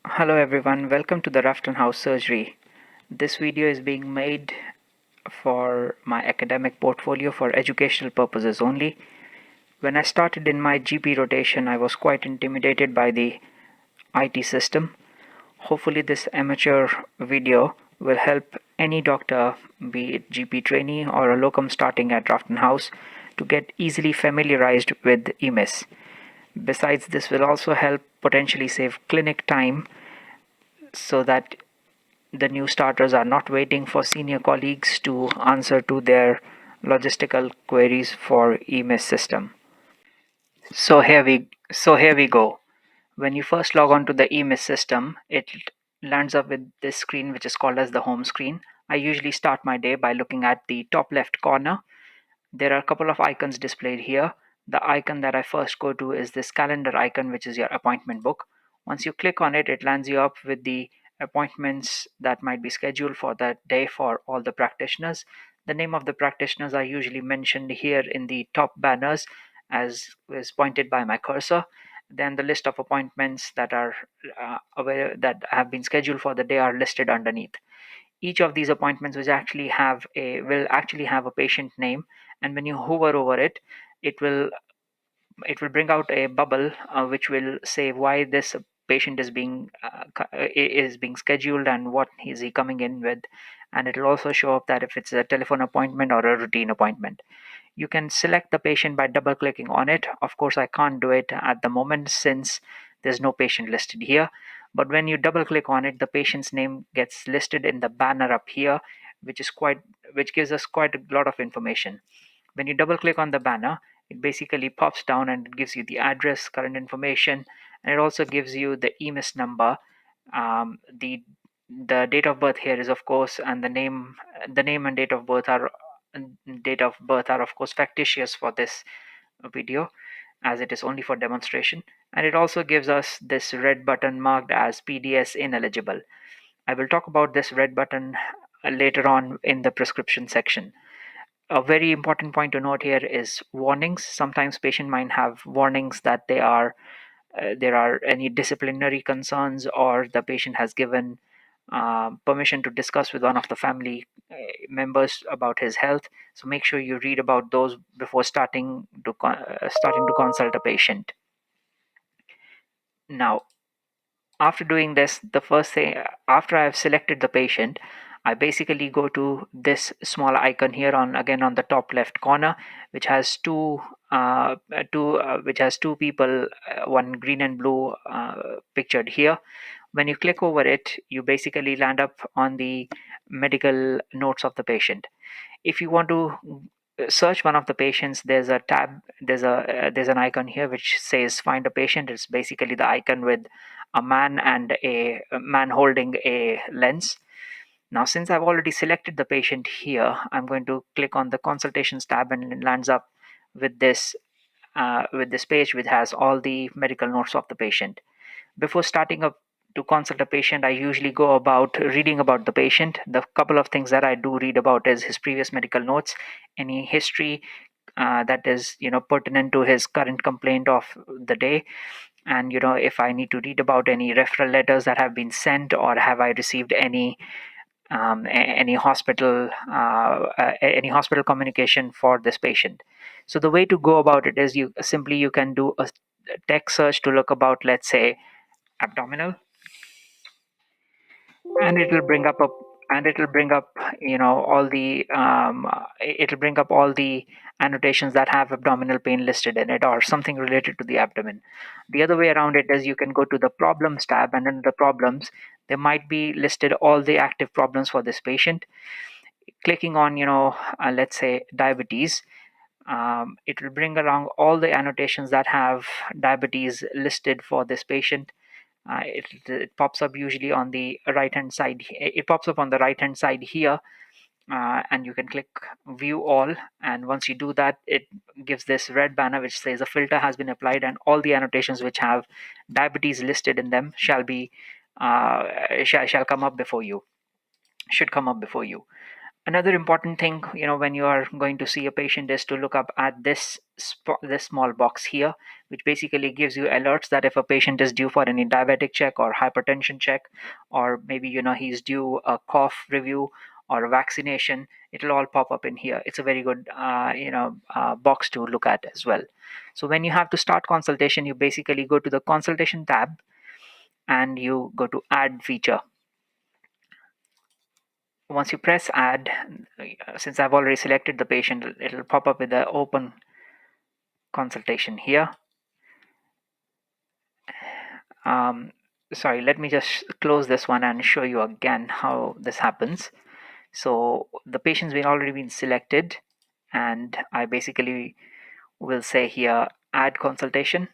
Hello everyone, welcome to the Rafton House Surgery. This video is being made for my academic portfolio for educational purposes only. When I started in my GP rotation, I was quite intimidated by the IT system. Hopefully this amateur video will help any doctor, be it GP trainee or a locum starting at Rafton House, to get easily familiarized with EMIS. Besides, this will also help potentially save clinic time so that the new starters are not waiting for senior colleagues to answer to their logistical queries for EMIS system. So here we go. When you first log on to the EMIS system, it lands up with this screen which is called as the home screen. I usually start my day by looking at the top left corner. There are a couple of icons displayed here. The icon that I first go to is this calendar icon, which is your appointment book. Once you click on it, it lands you up with the appointments that might be scheduled for that day for all the practitioners. The name of the practitioners are usually mentioned here in the top banners, as is pointed by my cursor. Then the list of appointments that are that have been scheduled for the day are listed underneath. Each of these appointments will actually have a patient name, and when you hover over it, it will it will bring out a bubble which will say why this patient is being scheduled and what is he coming in with, and it will also show up that if it's a telephone appointment or a routine appointment. You can select the patient by double clicking on it. Of course, I can't do it at the moment since there's no patient listed here. But when you double click on it, the patient's name gets listed in the banner up here, which gives us quite a lot of information. When you double click on the banner, it basically pops down and it gives you the address, current information, and it also gives you the EMIS number. The date of birth here is, of course, and the name and date of birth are of course factitious for this video, as it is only for demonstration. And it also gives us this red button marked as PDS ineligible. I will talk about this red button later on in the prescription section. A very important point to note here is warnings. Sometimes patient might have warnings that there are any disciplinary concerns, or the patient has given permission to discuss with one of the family members about his health. So make sure you read about those before starting to consult a patient. Now, after doing this, the first thing, after I've selected the patient, I basically go to this small icon here on the top left corner, which has two people, one green and blue, pictured here. When you click over it, you basically land up on the medical notes of the patient. If you want to search one of the patients, there's a tab, there's an icon here which says find a patient. It's basically the icon with a man holding a lens. Now, since I've already selected the patient here, I'm going to click on the consultations tab, and it lands up with this page which has all the medical notes of the patient. Before starting up to consult a patient, I usually go about reading about the patient. The couple of things that I do read about is his previous medical notes, any history that is pertinent to his current complaint of the day, and if I need to read about any referral letters that have been sent, or have I received any hospital communication for this patient. So the way to go about it is you can do a text search to look about, let's say, abdominal, and it'll bring up all the annotations that have abdominal pain listed in it or something related to the abdomen. The other way around it is you can go to the problems tab, and under the problems there might be listed all the active problems for this patient. Clicking on let's say diabetes, it will bring along all the annotations that have diabetes listed for this patient. It pops up usually on the right hand side. It pops up on the right hand side here, and you can click view all. And once you do that, it gives this red banner which says a filter has been applied, and all the annotations which have diabetes listed in them shall come up before you. Should come up before you. Another important thing, when you are going to see a patient is to look up at this small box here, which basically gives you alerts that if a patient is due for any diabetic check or hypertension check, or maybe he's due a cough review or a vaccination, it'll all pop up in here. It's a very good box to look at as well. So when you have to start consultation, you basically go to the consultation tab and you go to add feature. Once you press add, since I've already selected the patient, it'll pop up with the open consultation here. Um, Sorry, let me just close this one and show you again how this happens. So the patient's been already been selected, and I basically will say here add consultation,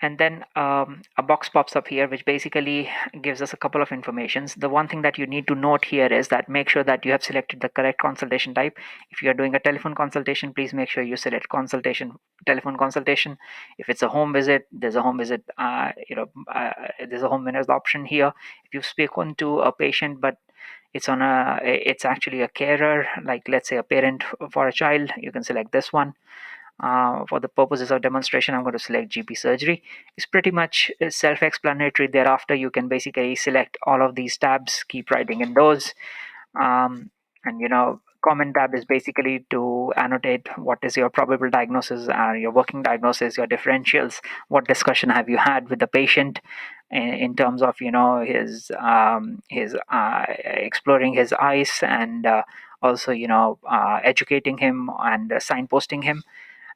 and then a box pops up here which basically gives us a couple of informations. The one thing that you need to note here is that make sure that you have selected the correct consultation type. If you are doing a telephone consultation, please make sure you select telephone consultation. If it's a home visit, there's a home visit there's a home visit option here. If you've spoken to a patient but it's actually a carer, like let's say a parent for a child, you can select this one. For the purposes of demonstration, I'm going to select GP surgery. It's pretty much self-explanatory. Thereafter, you can basically select all of these tabs, keep writing in those. Um, and comment tab is basically to annotate what is your probable diagnosis, your working diagnosis, your differentials, what discussion have you had with the patient in terms of his exploring his eyes, and also educating him and signposting him.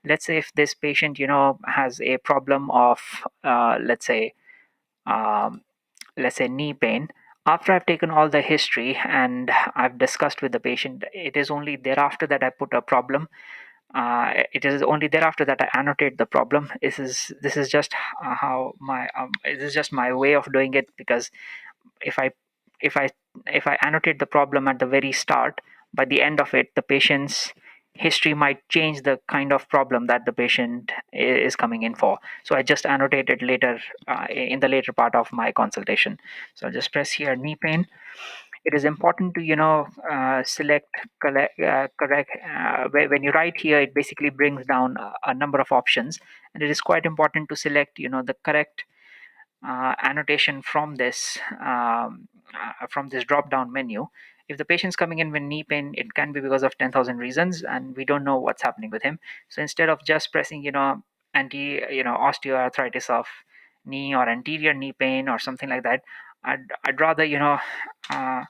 Let's say if this patient has a problem of um, let's say knee pain. After I've taken all the history and I've discussed with the patient, it is only thereafter that I put a problem. It is only thereafter that I annotate the problem. This is just how my this is just my way of doing it, because if I if I if I annotate the problem at the very start, by the end of it, the patient's history might change the kind of problem that the patient is coming in for. So I just annotate it later in the later part of my consultation. So I'll just press here knee pain. It is important to select correct when you write here. It basically brings down a number of options, and it is quite important to select the correct annotation from this drop down menu. If the patient's coming in with knee pain, it can be because of 10,000 reasons and we don't know what's happening with him. So instead of just pressing osteoarthritis of knee or anterior knee pain or something like that, I'd rather uh,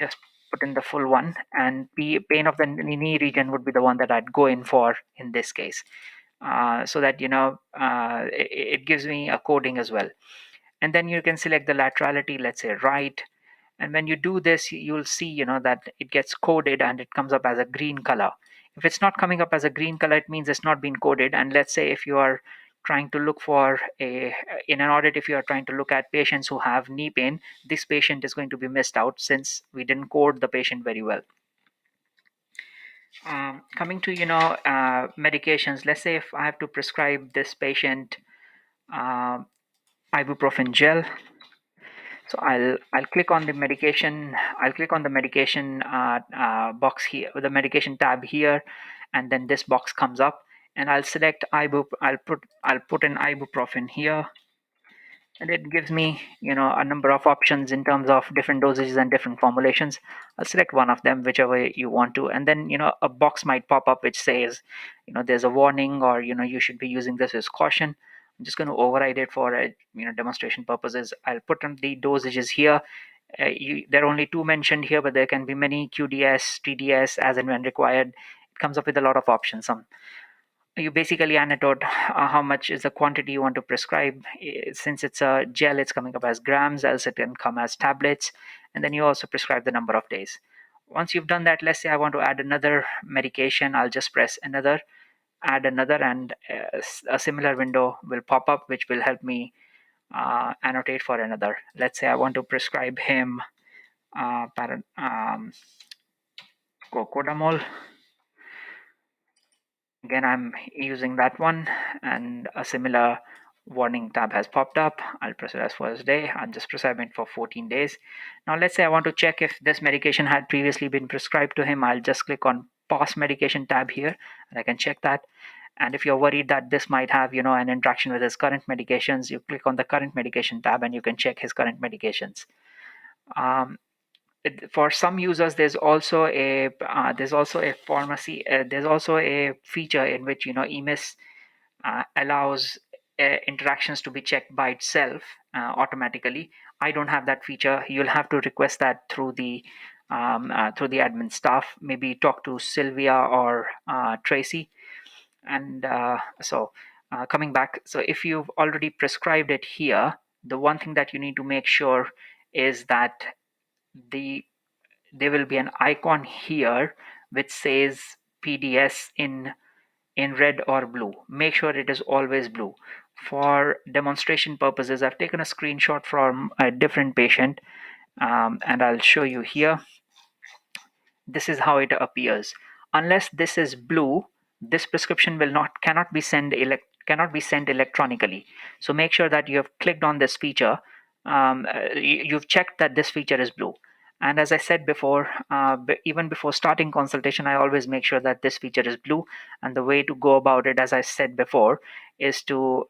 just put in the full one, and the pain of the knee region would be the one that I'd go in for in this case. So that it gives me a coding as well. And then you can select the laterality, let's say right. And when you do this, you'll see that it gets coded and it comes up as a green color. If it's not coming up as a green color, it means it's not been coded. And let's say if you are trying to look for a in an audit, if you are trying to look at patients who have knee pain, this patient is going to be missed out since we didn't code the patient very well. Coming to medications, let's say if I have to prescribe this patient uh, ibuprofen gel. So I'll click on the medication. I'll click on the medication box here, the medication tab here, and then this box comes up, and I'll select I'll put an ibuprofen here, and it gives me a number of options in terms of different dosages and different formulations. I'll select one of them, whichever you want to, and then a box might pop up which says there's a warning, or you should be using this with caution. I'm just going to override it for demonstration purposes. I'll put on the dosages here. There are only two mentioned here, but there can be many: QDS, TDS, as and when required. It comes up with a lot of options. You basically annotate how much is the quantity you want to prescribe. Since it's a gel, it's coming up as grams, else it can come as tablets. And then you also prescribe the number of days. Once you've done that, let's say I want to add another medication. I'll just press another, add another, and a similar window will pop up which will help me annotate for another. Let's say I want to prescribe him cocodamol. Again, I'm using that one, and a similar Warning tab has popped up. I'll press it as first day. I'll just prescribe it for 14 days. Now let's say I want to check if this medication had previously been prescribed to him. I'll just click on past medication tab here and I can check that. And if you're worried that this might have, an interaction with his current medications, you click on the current medication tab and you can check his current medications. For some users, there's also a pharmacy. There's also a feature in which EMIS allows interactions to be checked by itself automatically. I don't have that feature. You'll have to request that through the admin staff. Maybe talk to Sylvia or Tracy. And coming back, so if you've already prescribed it here, the one thing that you need to make sure is that the there will be an icon here which says PDS in red or blue. Make sure it is always blue. For demonstration purposes, I've taken a screenshot from a different patient, and I'll show you here. This is how it appears. Unless this is blue, this prescription cannot be sent electronically. So make sure that you have clicked on this feature. You've checked that this feature is blue. And as I said before, even before starting consultation, I always make sure that this feature is blue. And the way to go about it, as I said before, is to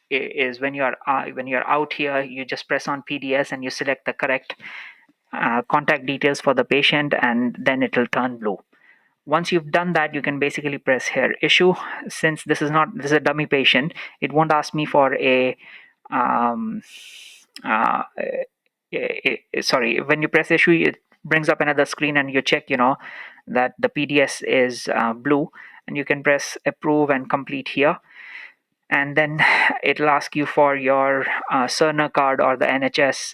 is when you're out here, you just press on PDS and you select the correct contact details for the patient, and then it will turn blue. Once you've done that, you can basically press here issue. Since this is a dummy patient, it won't ask me for a um, sorry, when you press issue, it brings up another screen and you check that the PDS is blue, and you can press approve and complete here, and then it'll ask you for your Cerner card or the NHS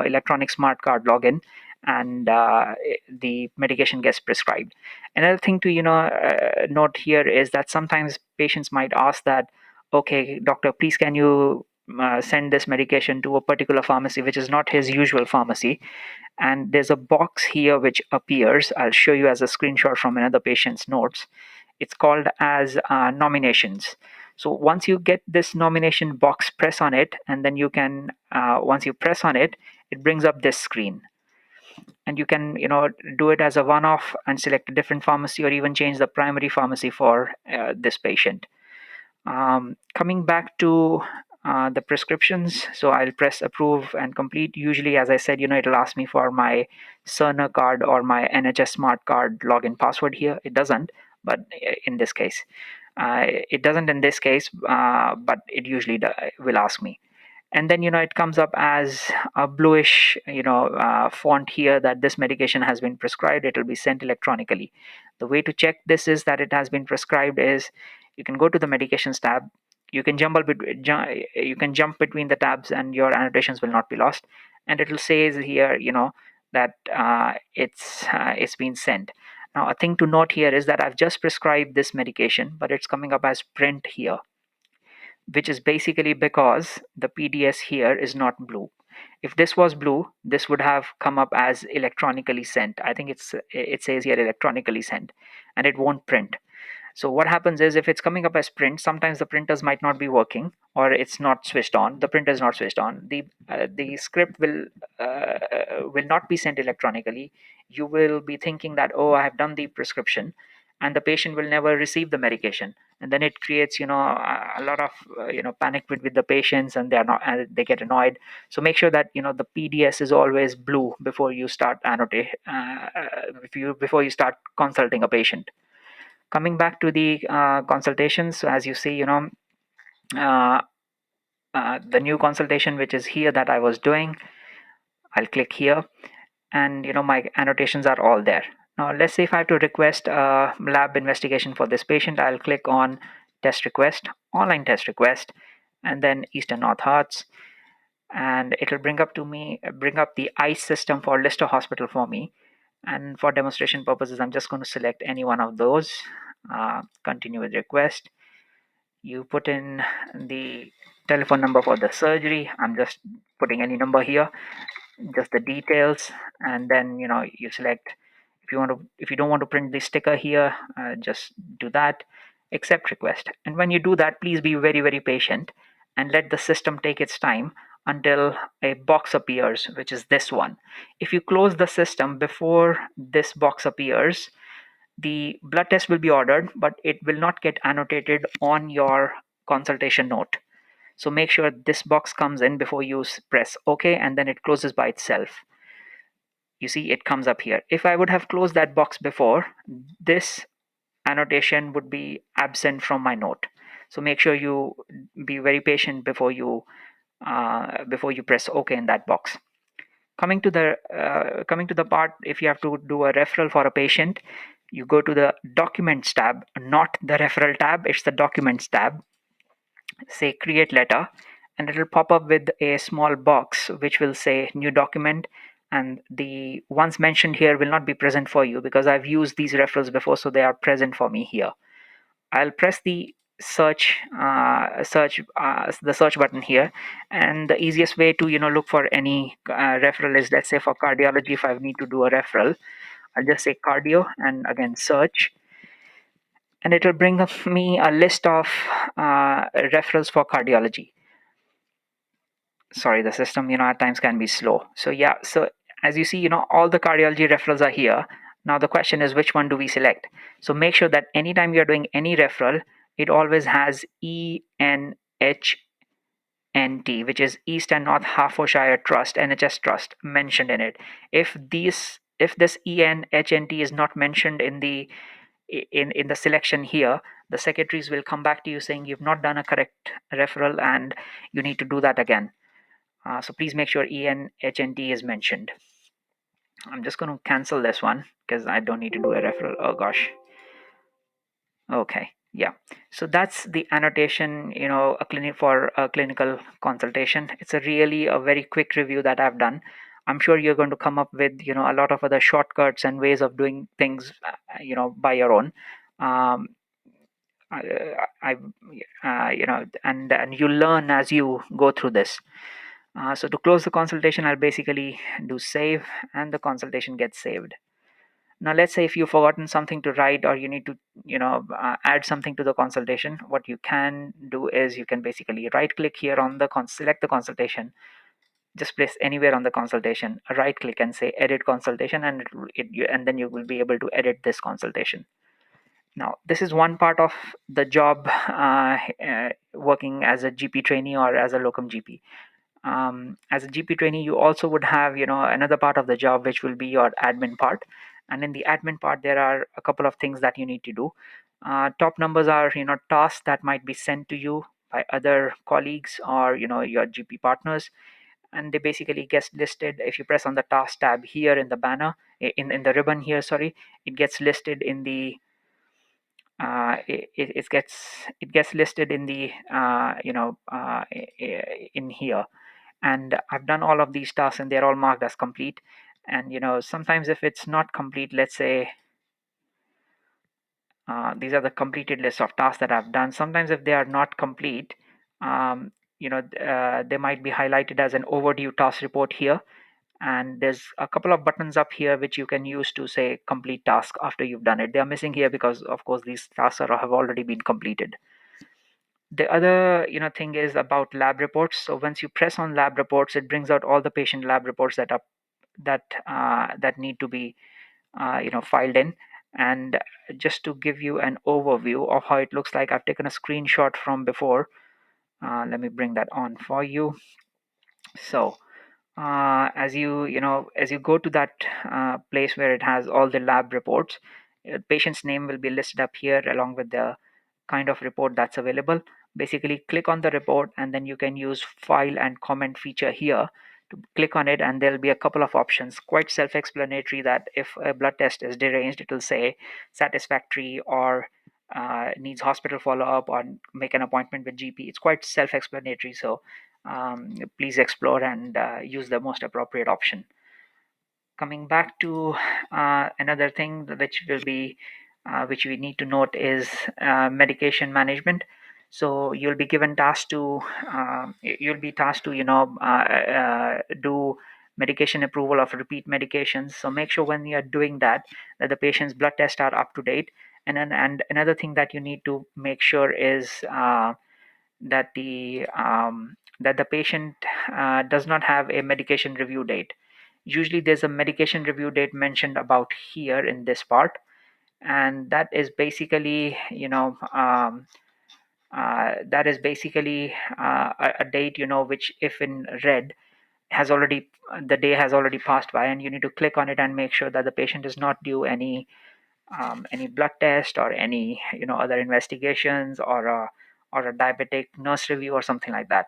electronic smart card login, and the medication gets prescribed. Another thing to note here is that sometimes patients might ask that, okay, doctor, please can you send this medication to a particular pharmacy which is not his usual pharmacy. And there's a box here which appears. I'll show you as a screenshot from another patient's notes. It's called as nominations. So once you get this nomination box, press on it, and then you can once you press on it, it brings up this screen, and you can do it as a one-off and select a different pharmacy, or even change the primary pharmacy for this patient. Coming back to the prescriptions, so I'll press approve and complete. Usually, as I said, it'll ask me for my Cerner card or my NHS Smart Card login password here. It doesn't, but in this case, it doesn't in this case, but it usually will ask me. And then it comes up as a bluish font here that this medication has been prescribed. It will be sent electronically. The way to check this is that it has been prescribed is you can go to the medications tab. You can jump between the tabs and your annotations will not be lost, and it will say here that it's been sent. Now, a thing to note here is that I've just prescribed this medication, but it's coming up as print here, which is basically because the PDS here is not blue. If this was blue, this would have come up as electronically sent. I think it says here electronically sent, and it won't print. So what happens is, if it's coming up as print, sometimes the printers might not be working, or it's not switched on. The printer is not switched on. The script will not be sent electronically. You will be thinking that, oh, I have done the prescription, and the patient will never receive the medication, and then it creates a lot of panic with the patients, and they get annoyed. So make sure that the PDS is always blue before you start before you start consulting a patient. Coming back to the consultations, so as you see, uh, the new consultation which is here that I was doing, I'll click here, and my annotations are all there. Now let's say if I have to request a lab investigation for this patient, I'll click on test request, online test request, and then Eastern North Hearts, and it'll bring up the ICE system for Lister Hospital for me. And for demonstration purposes, I'm just going to select any one of those. Continue with request. You put in the telephone number for the surgery. I'm just putting any number here, just the details, and then you select if you don't want to print the sticker here, just do that. accept request. And when you do that, please be very, very patient and let the system take its time until a box appears, which is this one. If you close the system before this box appears, the blood test will be ordered, but it will not get annotated on your consultation note. So make sure this box comes in before you press OK, and then it closes by itself. You see, it comes up here. If I would have closed that box before, this annotation would be absent from my note. So make sure you be very patient before you press OK in that box. Coming to the part, if you have to do a referral for a patient, you go to the Documents tab, not the Referral tab. It's the Documents tab. Say Create Letter, and it will pop up with a small box which will say New Document, and the ones mentioned here will not be present for you because I've used these referrals before, so they are present for me here. I'll press the search button here, and the easiest way to look for any referral is, let's say for cardiology, if I need to do a referral, I'll just say cardio and again search, and it will bring up me a list of referrals for cardiology. Sorry, the system at times can be slow. So yeah, so as you see, all the cardiology referrals are here. Now the question is, which one do we select? So make sure that anytime you're doing any referral, it always has ENHNT, which is East and North Hertfordshire Trust, NHS Trust, mentioned in it. If this ENHNT is not mentioned in the selection here, the secretaries will come back to you saying you've not done a correct referral and you need to do that again. So please make sure ENHNT is mentioned. I'm just going to cancel this one because I don't need to do a referral. Oh gosh. Okay. Yeah. So that's the annotation, a clinic for a clinical consultation. It's a very quick review that I've done. I'm sure you're going to come up with, a lot of other shortcuts and ways of doing things, by your own. Um, I, and you learn as you go through this. So to close the consultation, I'll basically do save, and the consultation gets saved. Now, let's say if you've forgotten something to write, or you need to, add something to the consultation, what you can do is you can basically right click here on the select the consultation, just place anywhere on the consultation, right click and say edit consultation, and and then you will be able to edit this consultation. Now, this is one part of the job, working as a GP trainee or as a locum GP. As a GP trainee, you also would have, another part of the job, which will be your admin part. And in the admin part, there are a couple of things that you need to do. Top numbers are, tasks that might be sent to you by other colleagues or, your GP partners. And they basically get listed. If you press on the task tab here in the banner, in the ribbon here, sorry, it gets listed in the it gets listed in the in here. And I've done all of these tasks and they're all marked as complete. And sometimes if it's not complete, let's say these are the completed list of tasks that I've done. Sometimes if they are not complete, they might be highlighted as an overdue task report here. And there's a couple of buttons up here which you can use to say complete task after you've done it. They are missing here because of course these tasks have already been completed. The other thing is about lab reports. So once you press on lab reports, it brings out all the patient lab reports that need to be filed in. And just to give you an overview of how it looks like, I've taken a screenshot from before. Let me bring that on for you. So as you go to that place where it has all the lab reports, patient's name will be listed up here along with the kind of report that's available. Basically click on the report, and then you can use file and comment feature here to click on it, and there'll be a couple of options, quite self-explanatory, that if a blood test is deranged, it will say satisfactory or needs hospital follow-up or make an appointment with GP. It's quite self-explanatory, so please explore and use the most appropriate option. Coming back to another thing which we need to note is medication management. So you'll be given task to you'll be tasked to do medication approval of repeat medications. So make sure when you are doing that the patient's blood tests are up to date, And another thing that you need to make sure is that the patient does not have a medication review date. Usually there's a medication review date mentioned about here in this part, and that is basically a date, which if in red has already the day has already passed by, and you need to click on it and make sure that the patient is not due any blood test or any other investigations, or a diabetic nurse review or something like that.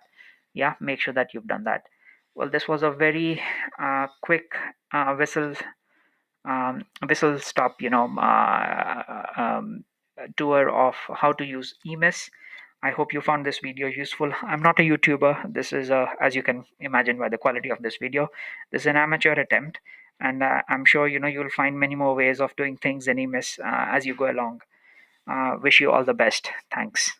Yeah, make sure that you've done that. Well, this was a very quick whistle stop tour of how to use EMIS. I hope you found this video useful. I'm not a YouTuber. This is as you can imagine by the quality of this video, this is an amateur attempt, and I'm sure you'll find many more ways of doing things in EMIS as you go along. Wish you all the best. Thanks.